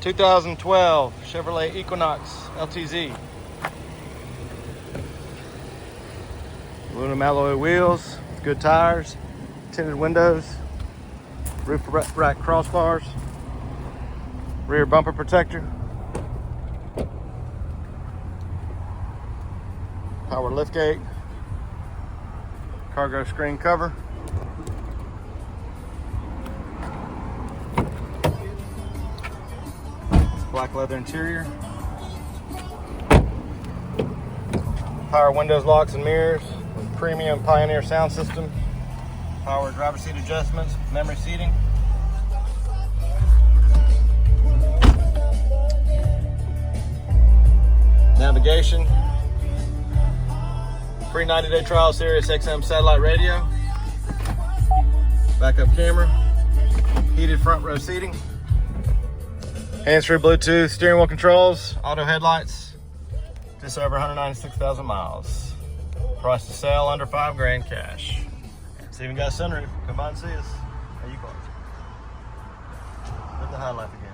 2012 Chevrolet Equinox LTZ. Aluminum alloy wheels, good tires, tinted windows, roof rack crossbars, rear bumper protector, power liftgate, cargo screen cover, black leather interior, power windows, locks, and mirrors with premium Pioneer sound system, power driver seat adjustments, memory seating. Navigation, free 90-day trial, Sirius XM satellite radio, backup camera, heated front row seating, hands-free Bluetooth, steering wheel controls, auto headlights, just over 196,000 miles. Price to sell under $5,000 cash. It's even got a sunroof. Come by and see us. Hey, you cars. Live the high life again.